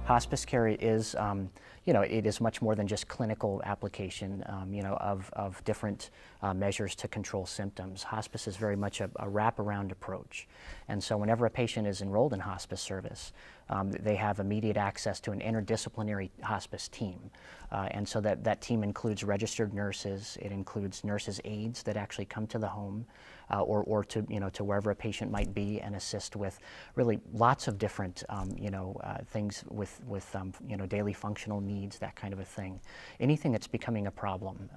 Hospice care is, it is much more than just clinical application, of different measures to control symptoms. Hospice is very much a wraparound approach. And so whenever a patient is enrolled in hospice service, they have immediate access to an interdisciplinary hospice team. And so that team includes registered nurses, it includes nurses' aides that actually come to the home, or to wherever a patient might be, and assist with really lots of different things with daily functional needs, that kind of a thing. Anything that's becoming a problem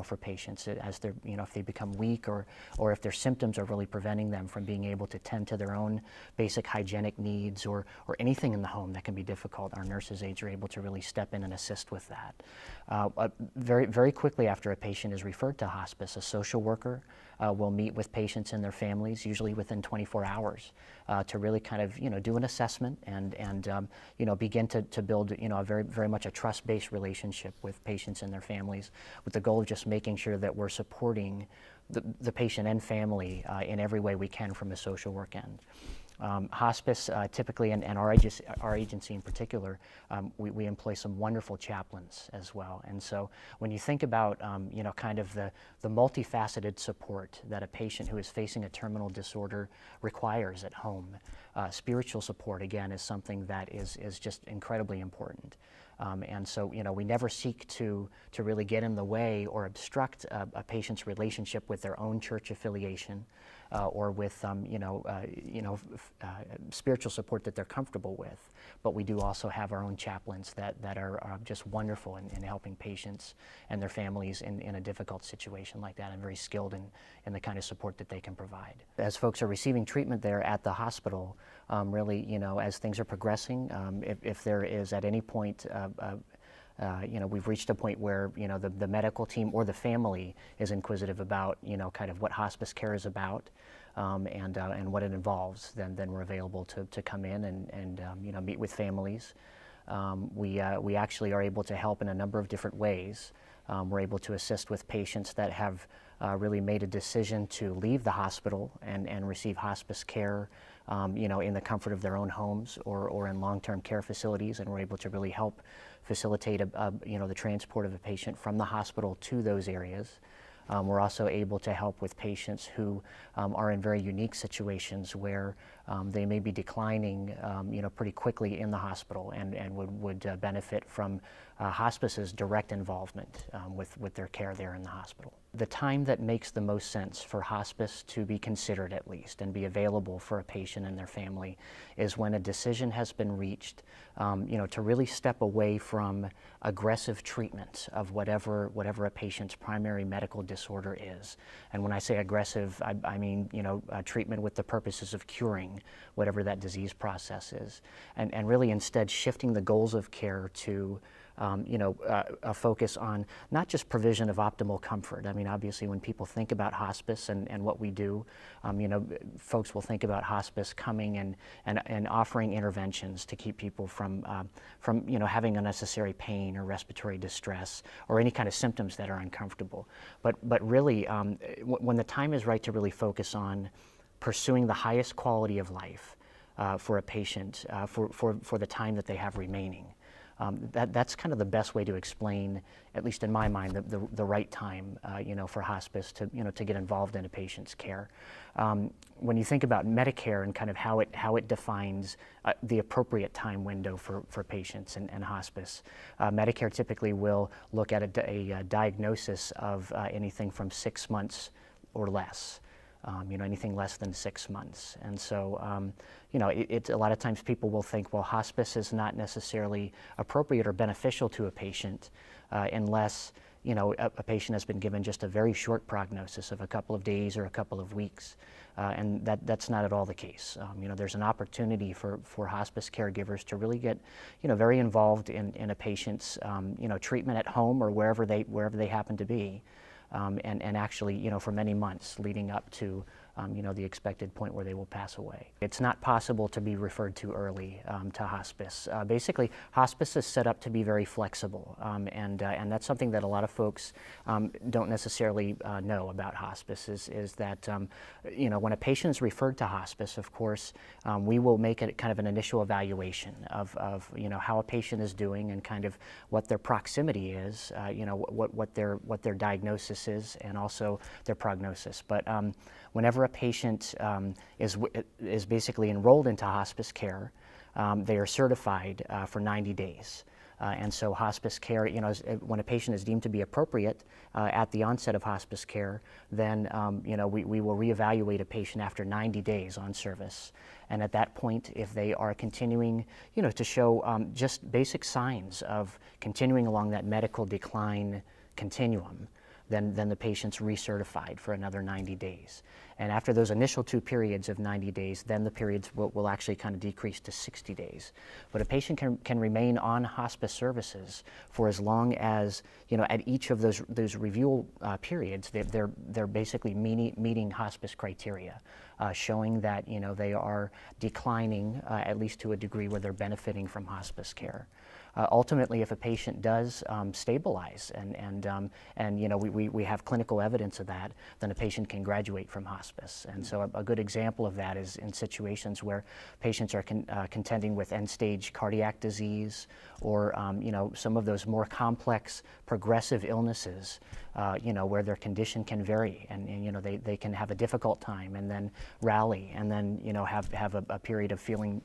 for patients as they're if they become weak, or if their symptoms are really preventing them from being able to tend to their own basic hygienic needs, or anything in the home that can be difficult, our nurses' aides are able to really step in and assist with that. Very, very quickly after a patient is referred to hospice, a social worker will meet with patients and their families, usually within 24 hours, to really kind of do an assessment and begin to build a very, very much a trust-based relationship with patients and their families, with the goal of just making sure that we're supporting the patient and family in every way we can from a social work end. Hospice typically, and our agency in particular, we employ some wonderful chaplains as well. And so when you think about kind of the multifaceted support that a patient who is facing a terminal disorder requires at home, spiritual support again is something that is just incredibly important. And so we never seek to really get in the way or obstruct a patient's relationship with their own church affiliation, or with spiritual support that they're comfortable with. But we do also have our own chaplains that are just wonderful in helping patients and their families in a difficult situation like that, and very skilled in the kind of support that they can provide. As folks are receiving treatment there at the hospital, really, as things are progressing, if there is at any point we've reached a point where the medical team or the family is inquisitive about kind of what hospice care is about, and what it involves, then we're available to come in and meet with families. We actually are able to help in a number of different ways. We're able to assist with patients that have really made a decision to leave the hospital and receive hospice care in the comfort of their own homes or in long-term care facilities, and we're able to really help facilitate the transport of a patient from the hospital to those areas. We're also able to help with patients who are in very unique situations where they may be declining pretty quickly in the hospital, and would benefit from hospice's direct involvement with their care there in the hospital. The time that makes the most sense for hospice to be considered, at least, and be available for a patient and their family is when a decision has been reached to really step away from aggressive treatment of whatever a patient's primary medical disorder is. And when I say aggressive, I mean treatment with the purposes of curing whatever that disease process is, and really instead shifting the goals of care to a focus on not just provision of optimal comfort. I mean, obviously, when people think about hospice and what we do, folks will think about hospice coming and offering interventions to keep people from having unnecessary pain or respiratory distress or any kind of symptoms that are uncomfortable. But really, when the time is right to really focus on pursuing the highest quality of life for a patient for the time that they have remaining. That's kind of the best way to explain, at least in my mind, the right time, for hospice to get involved in a patient's care. When you think about Medicare and kind of how it defines the appropriate time window for patients and hospice, Medicare typically will look at a diagnosis of anything from 6 months or less. Anything less than 6 months. And so, it's a lot of times people will think, well, hospice is not necessarily appropriate or beneficial to a patient unless, a patient has been given just a very short prognosis of a couple of days or a couple of weeks. And that's not at all the case. There's an opportunity for hospice caregivers to really get, very involved in a patient's, treatment at home or wherever they happen to be. And actually, for many months leading up to the expected point where they will pass away. It's not possible to be referred to early to hospice. Basically, hospice is set up to be very flexible, and that's something that a lot of folks don't necessarily know about hospice, is that when a patient is referred to hospice, of course, we will make it kind of an initial evaluation of how a patient is doing and kind of what their proximity is, what their diagnosis is, and also their prognosis. But whenever a patient is basically enrolled into hospice care, they are certified for 90 days. And so hospice care, when a patient is deemed to be appropriate at the onset of hospice care, then we will reevaluate a patient after 90 days on service. And at that point, if they are continuing, to show just basic signs of continuing along that medical decline continuum, then the patient's recertified for another 90 days. And after those initial 2 periods of 90 days, then the periods will actually kind of decrease to 60 days. But a patient can remain on hospice services for as long as, at each of those review periods, they're basically meeting hospice criteria, showing that, they are declining at least to a degree where they're benefiting from hospice care. Ultimately, if a patient does stabilize and we have clinical evidence of that, then a patient can graduate from hospice. And so a good example of that is in situations where patients are contending with end-stage cardiac disease or some of those more complex progressive illnesses, where their condition can vary and they can have a difficult time and then rally and then have a period of feeling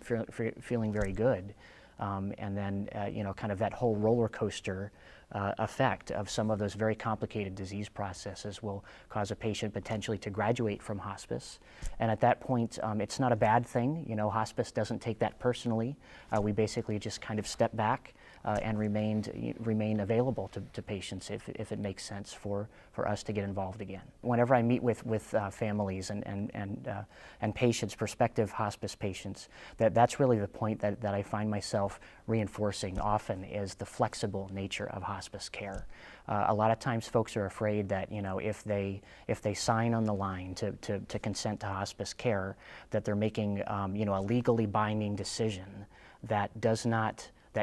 very good. And then, kind of that whole roller coaster effect of some of those very complicated disease processes will cause a patient potentially to graduate from hospice. And at that point, it's not a bad thing. Hospice doesn't take that personally. We basically just kind of step back and remain available to patients if it makes sense for us to get involved again. Whenever I meet with families and patients, prospective hospice patients, that's really the point that I find myself reinforcing often, is the flexible nature of hospice care. A lot of times folks are afraid that if they sign on the line to consent to hospice care, that they're making a legally binding decision that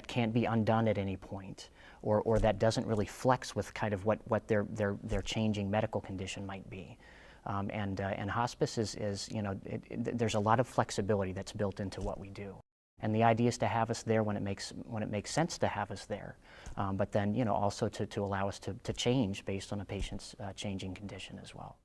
can't be undone at any point, or that doesn't really flex with kind of what their changing medical condition might be. And hospice is there's a lot of flexibility that's built into what we do. And the idea is to have us there when it makes sense to have us there, but then also to allow us to change based on a patient's changing condition as well.